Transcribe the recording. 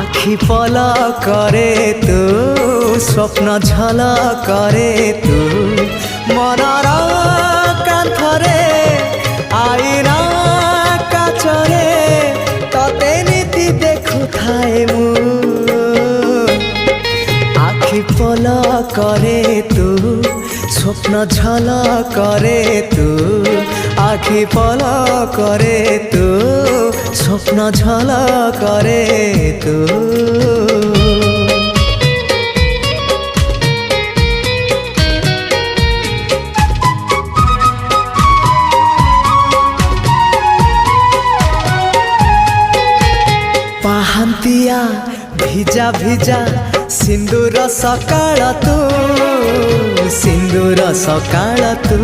আখি পলা করে তু স্বপ্ন ঝল করে তু মনর কান্থরে আইনা কাচরে ততে নীতি দেখুথায়ে মু আখি পলা করে তু স্বপ্ন ঝল করে তু আখি পলা করে তু স্বপ্ন ঝল করে তু पाहंतिया भिजा भिजा सिंदूर सकाळ तू सिंदूर सकाळ तू